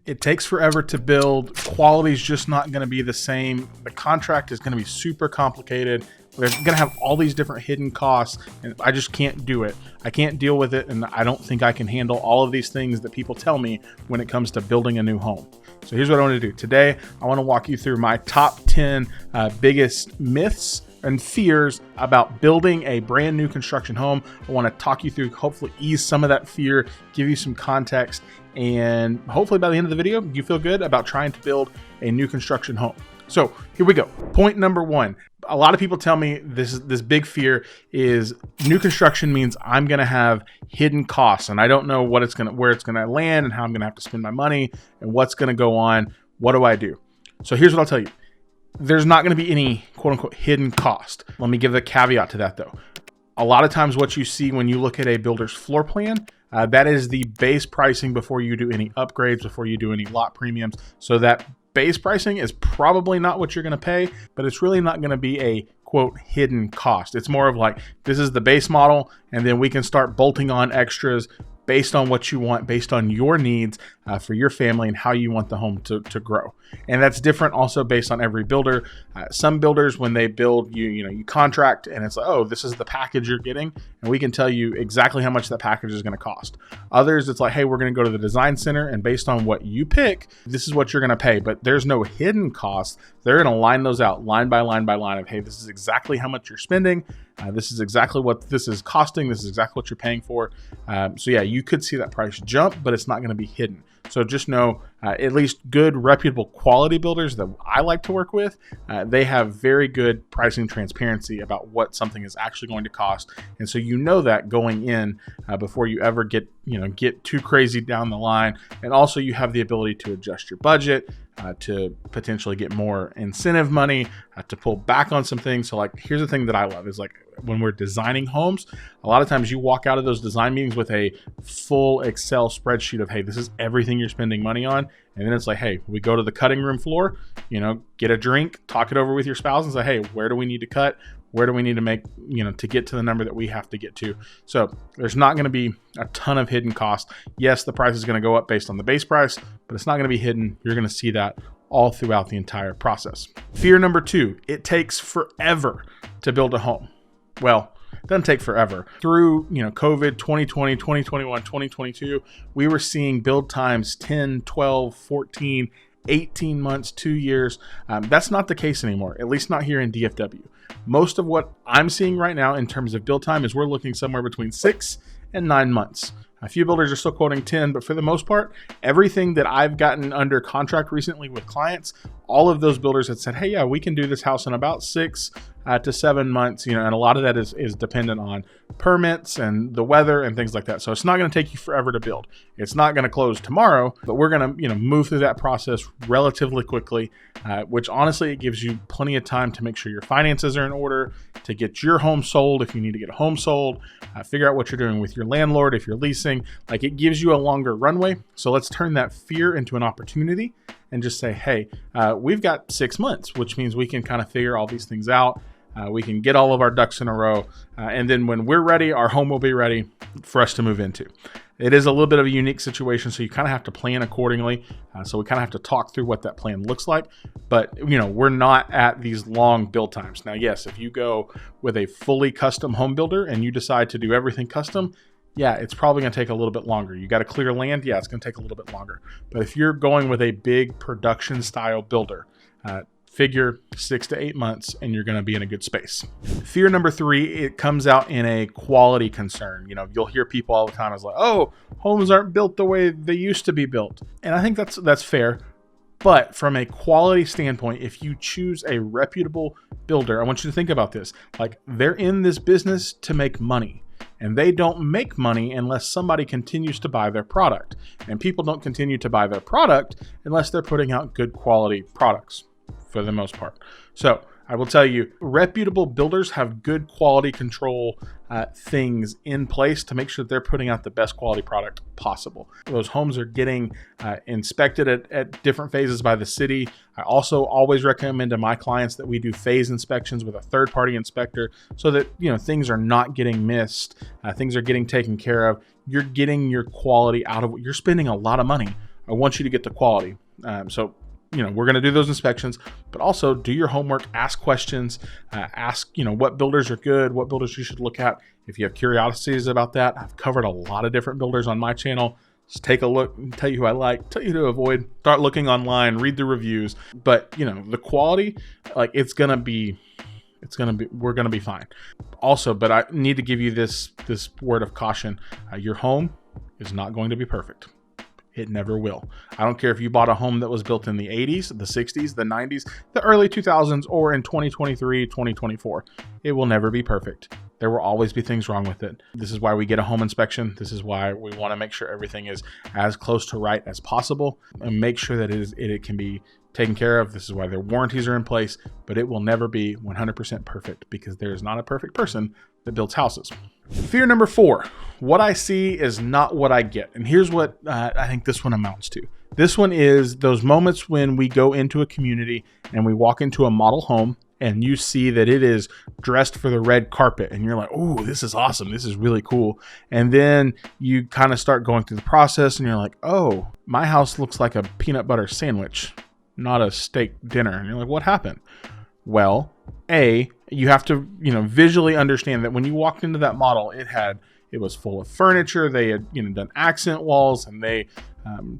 It takes forever to build. Quality is just not going to be the same. The contract is going to be super complicated. We're going to have all these different hidden costs, and I just can't do it. I can't deal with it, and I don't think I can handle all of these things that people tell me when it comes to building a new home. So here's what I want to do. Today, I want to walk you through my top 10 biggest myths and fears about building a brand new construction home. I want to talk you through, hopefully ease some of that fear, give you some context, and hopefully by the end of the video, you feel good about trying to build a new construction home. So here we go. Point number one. A lot of people tell me this big fear is new construction means I'm going to have hidden costs, and I don't know where it's going to land and how I'm going to have to spend my money and what's going to go on. What do I do? So here's what I'll tell you. There's not going to be any quote unquote hidden cost. Let me give the caveat to that though. A lot of times what you see when you look at a builder's floor plan, that is the base pricing before you do any upgrades, before you do any lot premiums. So that base pricing is probably not what you're going to pay, but it's really not going to be a quote hidden cost. It's more of like, this is the base model, and then we can start bolting on extras based on what you want, based on your needs for your family and how you want the home to grow. And that's different also based on every builder. Some builders, when they build, you contract and it's like, oh, this is the package you're getting, and we can tell you exactly how much that package is going to cost. Others, it's like, hey, we're going to go to the design center, and based on what you pick, this is what you're going to pay. But there's no hidden costs. They're going to line those out line by line by line of, hey, this is exactly how much you're spending. This is exactly what this is costing. This is exactly what you're paying for. So yeah, you could see that price jump, but it's not going to be hidden. So just know, at least good, reputable quality builders that I like to work with, they have very good pricing transparency about what something is actually going to cost. And so you know that going in before you ever get too crazy down the line. And also you have the ability to adjust your budget, to potentially get more incentive money, to pull back on some things. So like, here's the thing that I love is like, when we're designing homes, a lot of times you walk out of those design meetings with a full Excel spreadsheet of, hey, this is everything you're spending money on. And then it's like, hey, we go to the cutting room floor, get a drink, talk it over with your spouse and say, hey, where do we need to cut? Where do we need to make, to get to the number that we have to get to? So there's not going to be a ton of hidden costs. Yes, the price is going to go up based on the base price, but it's not going to be hidden. You're going to see that all throughout the entire process. Fear number two, it takes forever to build a home. Well, it doesn't take forever. Through, COVID, 2020, 2021, 2022, we were seeing build times 10, 12, 14, 18 months, 2 years. That's not the case anymore, at least not here in DFW. Most of what I'm seeing right now in terms of build time is we're looking somewhere between 6 and 9 months. A few builders are still quoting 10, but for the most part, everything that I've gotten under contract recently with clients, all of those builders have said, hey, yeah, we can do this house in about 6 to 7 months, and a lot of that is dependent on permits and the weather and things like that. So it's not going to take you forever to build. It's not going to close tomorrow, but we're going to, move through that process relatively quickly, which honestly, it gives you plenty of time to make sure your finances are in order, to get your home sold if you need to get a home sold, figure out what you're doing with your landlord if you're leasing. Like, it gives you a longer runway. So let's turn that fear into an opportunity and just say, hey, we've got 6 months, which means we can kind of figure all these things out. We can get all of our ducks in a row. And then when we're ready, our home will be ready for us to move into. It is a little bit of a unique situation, so you kind of have to plan accordingly. So we kind of have to talk through what that plan looks like. But, we're not at these long build times. Now, yes, if you go with a fully custom home builder and you decide to do everything custom, yeah, it's probably going to take a little bit longer. You got to clear land. Yeah, it's going to take a little bit longer. But if you're going with a big production style builder, figure 6 to 8 months and you're going to be in a good space. Fear number 3, it comes out in a quality concern. You'll hear people all the time is like, oh, homes aren't built the way they used to be built. And I think that's fair. But from a quality standpoint, if you choose a reputable builder, I want you to think about this. Like, they're in this business to make money. And they don't make money unless somebody continues to buy their product. And people don't continue to buy their product unless they're putting out good quality products, for the most part. So I will tell you, reputable builders have good quality control things in place to make sure that they're putting out the best quality product possible. Those homes are getting inspected at different phases by the city. I also always recommend to my clients that we do phase inspections with a third-party inspector so that things are not getting missed, things are getting taken care of. You're getting your quality out of it. You're spending a lot of money. I want you to get the quality. So we're going to do those inspections, but also do your homework, ask questions, ask, what builders are good, what builders you should look at. If you have curiosities about that, I've covered a lot of different builders on my channel. Just take a look and tell you who I like, tell you who to avoid, start looking online, read the reviews. But, the quality, we're going to be fine. Also, but I need to give you this word of caution. Your home is not going to be perfect. It never will. I don't care if you bought a home that was built in the 80s, the 60s, the 90s, the early 2000s, or in 2023, 2024. It will never be perfect. There will always be things wrong with it. This is why we get a home inspection. This is why we want to make sure everything is as close to right as possible and make sure that it can be taken care of. This is why their warranties are in place, but it will never be 100% perfect because there is not a perfect person that builds houses. Fear number 4, what I see is not what I get. And here's what I think this one amounts to. This one is those moments when we go into a community and we walk into a model home and you see that it is dressed for the red carpet and you're like, oh, this is awesome. This is really cool. And then you kind of start going through the process and you're like, oh, my house looks like a peanut butter sandwich, not a steak dinner. And you're like, what happened? Well, you have to, visually understand that when you walked into that model, it was full of furniture. They had, done accent walls and they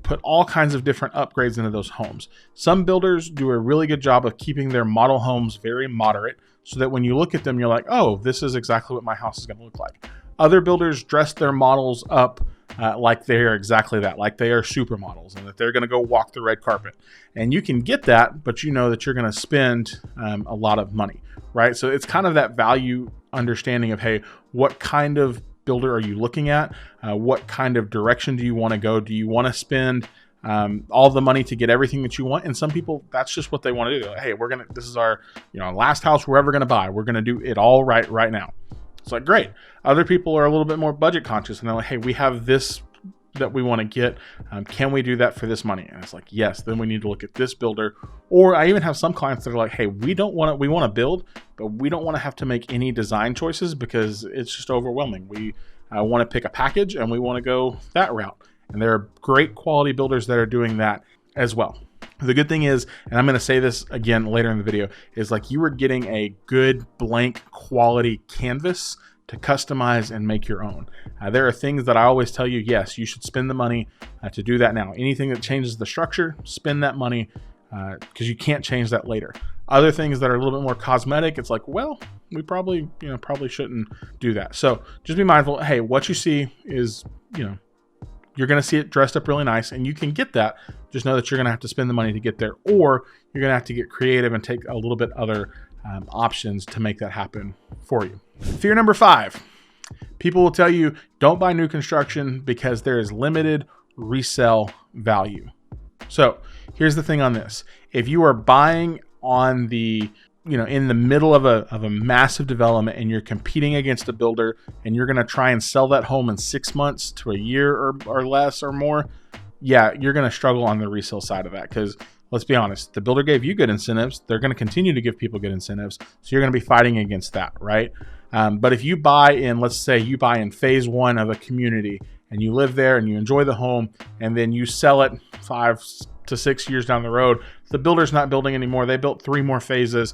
put all kinds of different upgrades into those homes. Some builders do a really good job of keeping their model homes very moderate so that when you look at them, you're like, oh, this is exactly what my house is going to look like. Other builders dress their models up like they are exactly that, like they are supermodels and that they're going to go walk the red carpet. And you can get that, but you know that you're going to spend a lot of money, right? So it's kind of that value understanding of, hey, what kind of builder are you looking at? What kind of direction do you want to go? Do you want to spend all the money to get everything that you want? And some people, that's just what they want to do. Like, hey, this is our, last house we're ever going to buy. We're going to do it all right now. It's like, great. Other people are a little bit more budget conscious and they're like, hey, we have this that we want to get. Can we do that for this money? And it's like, yes, then we need to look at this builder. Or I even have some clients that are like, hey, we want to build, but we don't want to have to make any design choices because it's just overwhelming. We want to pick a package and we want to go that route. And there are great quality builders that are doing that as well. The good thing is, and I'm going to say this again later in the video, is like you are getting a good blank quality canvas to customize and make your own. There are things that I always tell you, yes, you should spend the money to do that now. Anything that changes the structure, spend that money because you can't change that later. Other things that are a little bit more cosmetic, it's like, well, we probably shouldn't do that. So just be mindful. Hey, what you see is, you're going to see it dressed up really nice and you can get that. Just know that you're going to have to spend the money to get there, or you're going to have to get creative and take a little bit other options to make that happen for you. Fear number 5, people will tell you don't buy new construction because there is limited resale value. So here's the thing on this. If you are buying on the, in the middle of a massive development and you're competing against a builder and you're going to try and sell that home in 6 months to a year or less or more, yeah, you're going to struggle on the resale side of that because let's be honest, the builder gave you good incentives. They're going to continue to give people good incentives. So you're going to be fighting against that, right? But if you buy in, let's say you buy in phase 1 of a community and you live there and you enjoy the home and then you sell it 5 to 6 years down the road, the builder's not building anymore. They built 3 more phases.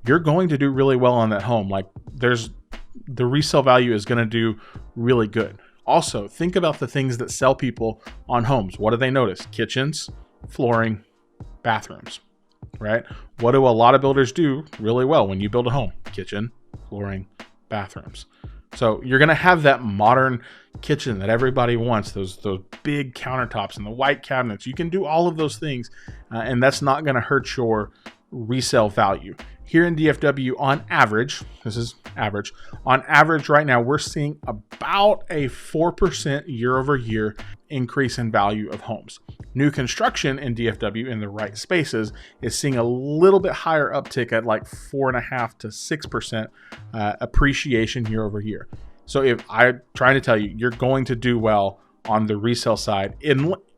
You're going to do really well on that home. Like the resale value is going to do really good. Also, think about the things that sell people on homes. What do they notice? Kitchens, flooring, bathrooms, right? What do a lot of builders do really well when you build a home? Kitchen, flooring, bathrooms. So you're going to have that modern kitchen that everybody wants, those big countertops and the white cabinets. You can do all of those things, and that's not going to hurt your resale value. Here in DFW, on average, this is average, on average right now, we're seeing about a 4% year over year increase in value of homes. New construction in DFW in the right spaces is seeing a little bit higher uptick at like 4.5 to 6% appreciation year over year. So if I'm trying to tell you, you're going to do well on the resale side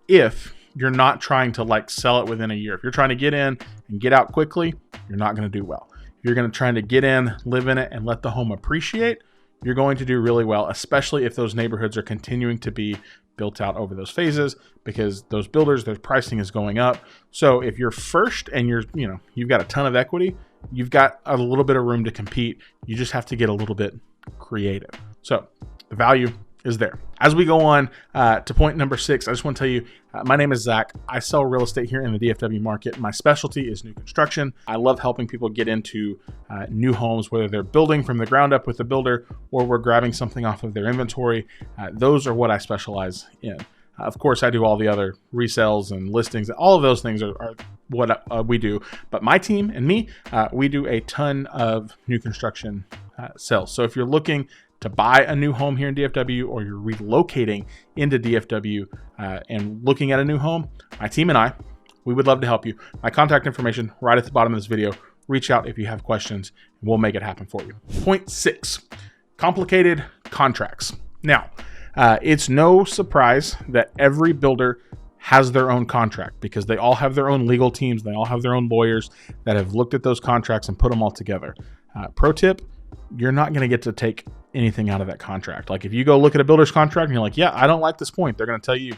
if you're not trying to like sell it within a year. If you're trying to get in and get out quickly, you're not going to do well. If you're going to try to get in, live in it, and let the home appreciate, you're going to do really well, especially if those neighborhoods are continuing to be built out over those phases, because those builders, their pricing is going up. So if you're first and you've got a ton of equity, you've got a little bit of room to compete. You just have to get a little bit creative. So the value is there. As we go on to point number 6, I just want to tell you, my name is Zach. I sell real estate here in the DFW market. My specialty is new construction. I love helping people get into new homes, whether they're building from the ground up with the builder or we're grabbing something off of their inventory. Those are what I specialize in. Of course, I do all the other resales and listings. All of those things are what we do. But my team and me, we do a ton of new construction sales. So if you're looking to buy a new home here in DFW, or you're relocating into DFW and looking at a new home, my team and I, we would love to help you. My contact information right at the bottom of this video. Reach out if you have questions, and we'll make it happen for you. Point 6, complicated contracts. Now, it's no surprise that every builder has their own contract, because they all have their own legal teams. They all have their own lawyers that have looked at those contracts and put them all together. Pro tip, you're not going to get to take anything out of that contract. Like if you go look at a builder's contract and you're like, yeah, I don't like this point, they're going to tell you,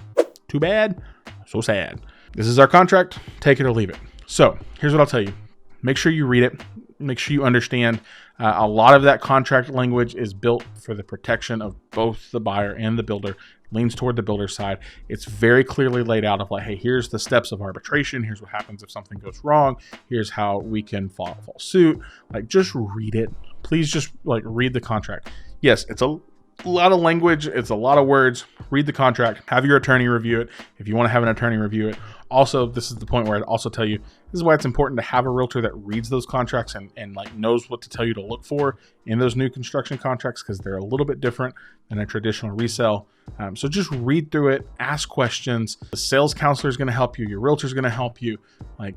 too bad, so sad. This is our contract, take it or leave it. So here's what I'll tell you. Make sure you read it. Make sure you understand. A lot of that contract language is built for the protection of both the buyer and the builder. Leans toward the builder side. It's very clearly laid out of like, hey, here's the steps of arbitration. Here's what happens if something goes wrong. Here's how we can fall suit. Like, just read it. Please just like read the contract. Yes, it's a lot of language. It's a lot of words. Read the contract. Have your attorney review it if you want to have an attorney review it. Also, this is the point where I'd also tell you, this is why it's important to have a realtor that reads those contracts and like knows what to tell you to look for in those new construction contracts, because they're a little bit different than a traditional resale. So just read through it, ask questions. The sales counselor is going to help you. Your realtor is going to help you. Like,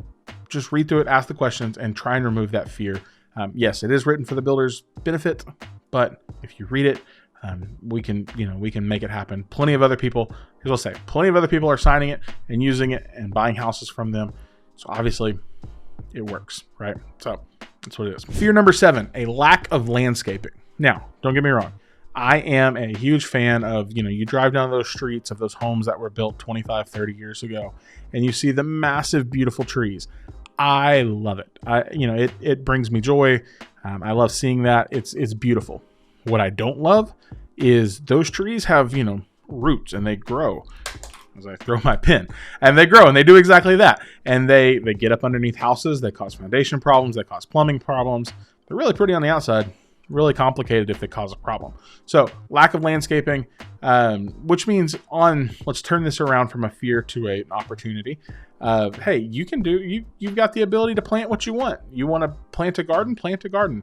just read through it, ask the questions, and try and remove that fear. Yes, it is written for the builder's benefit, but if you read it, we can make it happen. Plenty of other people, here's what I'll say, plenty of other people are signing it and using it and buying houses from them. So obviously it works, right? So that's what it is. Fear number 7, a lack of landscaping. Now, don't get me wrong. I am a huge fan of, you drive down those streets of those homes that were built 25, 30 years ago, and you see the massive, beautiful trees. I love it. It brings me joy. I love seeing that. It's beautiful. What I don't love is those trees have, roots, and they grow. As I throw my pen, and they grow, and they do exactly that. And they get up underneath houses. They cause foundation problems. They cause plumbing problems. They're really pretty on the outside, really complicated if they cause a problem. So lack of landscaping, which means let's turn this around from a fear to an opportunity. Hey, you've got the ability to plant what you want. You want to plant a garden, plant a garden.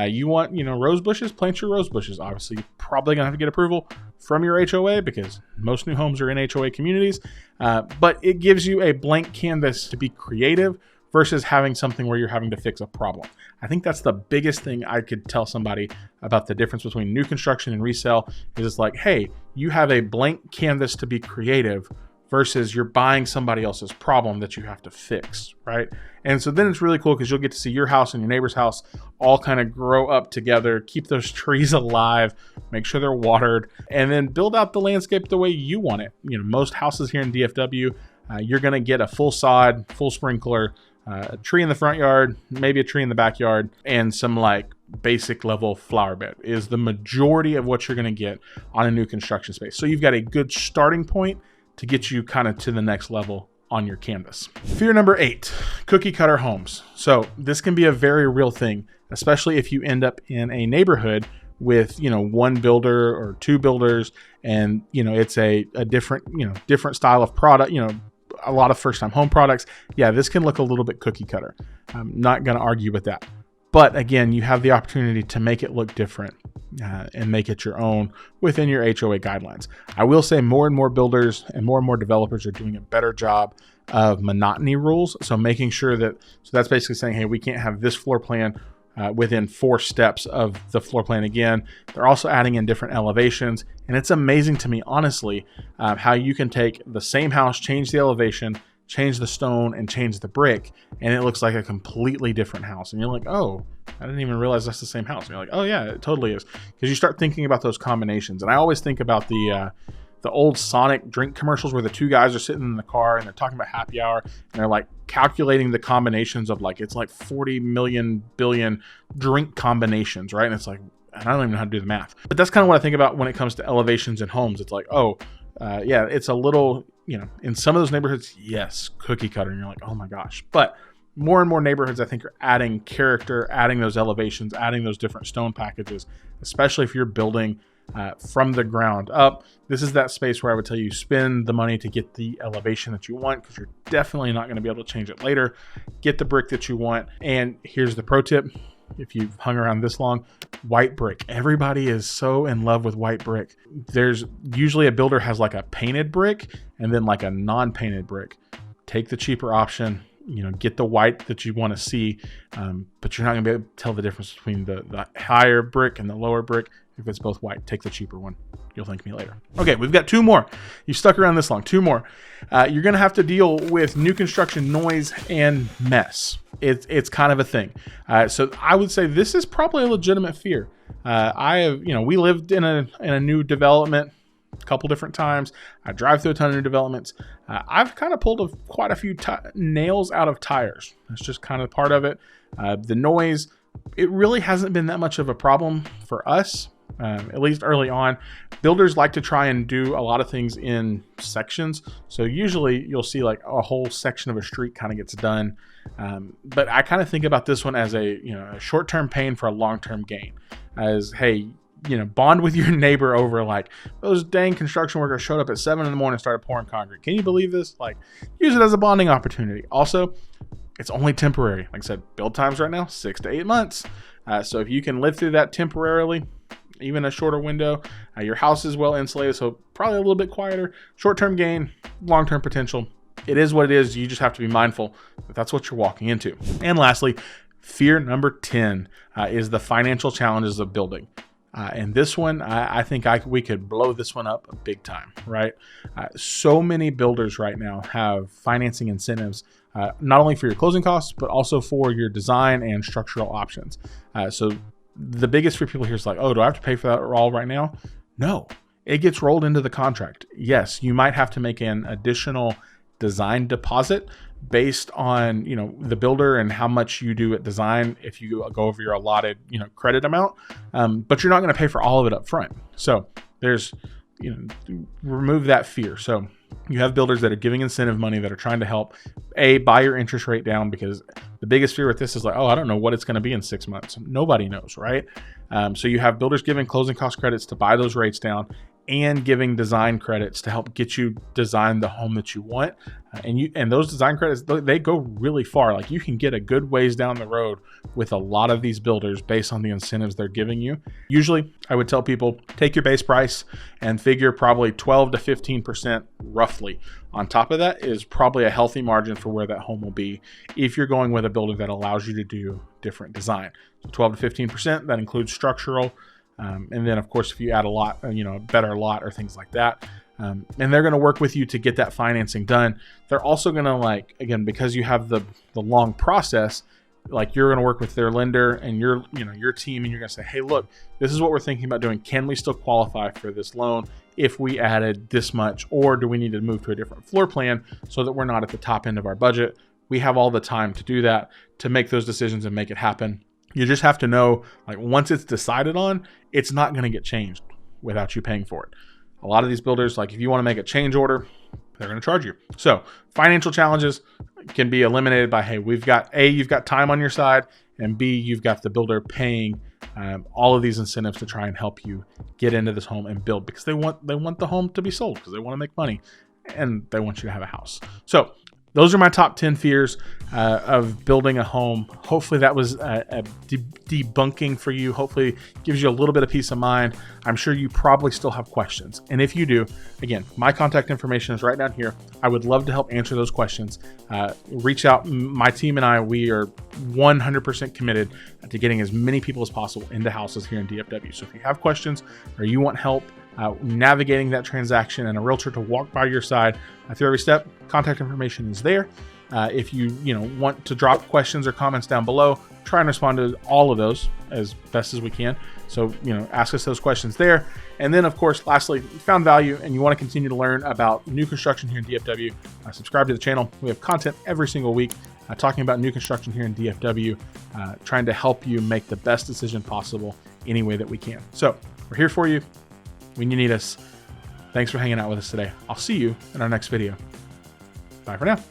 You want, rose bushes, plant your rose bushes. Obviously, you're probably going to have to get approval from your HOA, because most new homes are in HOA communities. But it gives you a blank canvas to be creative versus having something where you're having to fix a problem. I think that's the biggest thing I could tell somebody about the difference between new construction and resale is it's like, hey, you have a blank canvas to be creative versus you're buying somebody else's problem that you have to fix, right? And so then it's really cool because you'll get to see your house and your neighbor's house all kind of grow up together, keep those trees alive, make sure they're watered, and then build out the landscape the way you want it. Most houses here in DFW, you're going to get a full sod, full sprinkler, a tree in the front yard, maybe a tree in the backyard, and some like basic level flower bed is the majority of what you're going to get on a new construction space. So you've got a good starting point to get you kind of to the next level on your canvas. Fear number 8, cookie cutter homes. So this can be a very real thing, especially if you end up in a neighborhood with, one builder or two builders, and, it's a different style of product, a lot of first time home products. Yeah, this can look a little bit cookie cutter. I'm not going to argue with that. But again, you have the opportunity to make it look different and make it your own within your HOA guidelines. I will say more and more builders and more developers are doing a better job of monotony rules. So making sure so that's basically saying, hey, we can't have this floor plan within 4 steps of the floor plan again. They're also adding in different elevations. And it's amazing to me, honestly, how you can take the same house, change the elevation, change the stone, and change the brick, and it looks like a completely different house. And you're like, oh, I didn't even realize that's the same house. And you're like, oh yeah, it totally is. Because you start thinking about those combinations. And I always think about the the old Sonic drink commercials where the two guys are sitting in the car and they're talking about happy hour and they're like calculating the combinations of like, it's like 40 million billion drink combinations, right? And it's like, and I don't even know how to do the math, but that's kind of what I think about when it comes to elevations in homes. It's like, yeah, it's a little, in some of those neighborhoods, yes, cookie cutter. And you're like, oh my gosh. But more and more neighborhoods, I think, are adding character, adding those elevations, adding those different stone packages, especially if you're building from the ground up. This is that space where I would tell you spend the money to get the elevation that you want, because you're definitely not going to be able to change it later. Get the brick that you want. And here's the pro tip. If you've hung around this long, white brick. Everybody is so in love with white brick. There's usually a builder has like a painted brick and then like a non-painted brick. Take the cheaper option, get the white that you want to see, but you're not going to be able to tell the difference between the higher brick and the lower brick. If it's both white, take the cheaper one. You'll thank me later. Okay, we've got 2 more. You stuck around this long. 2 more. You're going to have to deal with new construction noise and mess. It's kind of a thing. So I would say this is probably a legitimate fear. We lived in a new development a couple different times. I drive through a ton of new developments. I've kind of pulled quite a few nails out of tires. That's just kind of part of it. The noise, it really hasn't been that much of a problem for us. At least early on. Builders like to try and do a lot of things in sections. So usually you'll see like a whole section of a street kind of gets done. But I kind of think about this one as a short-term pain for a long-term gain. As, hey, bond with your neighbor over like those dang construction workers showed up at 7 a.m. and started pouring concrete. Can you believe this? Like, use it as a bonding opportunity. Also, it's only temporary. Like I said, build times right now, 6 to 8 months. So if you can live through that temporarily, even a shorter window, your house is well insulated, so probably a little bit quieter. Short-term gain, long-term potential. It is what it is. You just have to be mindful that that's what you're walking into. And lastly, fear number 10 is the financial challenges of building. And this one, I think we could blow this one up big time, right? So many builders right now have financing incentives, not only for your closing costs, but also for your design and structural options. So the biggest fear people here is like, oh, do I have to pay for that all right now? No, it gets rolled into the contract. Yes, you might have to make an additional design deposit based on, the builder and how much you do at design if you go over your allotted, credit amount. But you're not going to pay for all of it up front. So there's, remove that fear. So you have builders that are giving incentive money that are trying to help buy your interest rate down, because the biggest fear with this is like, oh, I don't know what it's going to be in 6 months. Nobody knows, right? So you have builders giving closing cost credits to buy those rates down, and giving design credits to help get you design the home that you want. And those design credits, they go really far. Like, you can get a good ways down the road with a lot of these builders based on the incentives they're giving you. Usually I would tell people, take your base price and figure probably 12 to 15% roughly. On top of that is probably a healthy margin for where that home will be if you're going with a builder that allows you to do different design. So 12 to 15%, that includes structural. And then, of course, if you add a lot, a better lot or things like that, and they're going to work with you to get that financing done. They're also going to, again, because you have the long process, you're going to work with their lender and your team, and you're going to say, hey, look, this is what we're thinking about doing. Can we still qualify for this loan if we added this much, or do we need to move to a different floor plan so that we're not at the top end of our budget? We have all the time to do that, to make those decisions and make it happen. You just have to know, once it's decided on, it's not going to get changed without you paying for it. A lot of these builders, if you want to make a change order, they're going to charge you. So financial challenges can be eliminated by, hey, you've got time on your side, and B, you've got the builder paying all of these incentives to try and help you get into this home and build, because they want the home to be sold, because they want to make money, and they want you to have a house. So those are my top 10 fears of building a home. Hopefully that was a debunking for you. Hopefully gives you a little bit of peace of mind. I'm sure you probably still have questions. And if you do, again, my contact information is right down here. I would love to help answer those questions. Reach out. My team and I, we are 100% committed to getting as many people as possible into houses here in DFW. So if you have questions or you want help navigating that transaction and a realtor to walk by your side through every step, contact information is there. If you want to drop questions or comments down below, try and respond to all of those as best as we can. So ask us those questions there. And then, of course, lastly, if you found value and you want to continue to learn about new construction here in DFW, subscribe to the channel. We have content every single week talking about new construction here in DFW, trying to help you make the best decision possible any way that we can. So we're here for you when you need us. Thanks for hanging out with us today. I'll see you in our next video. Bye for now.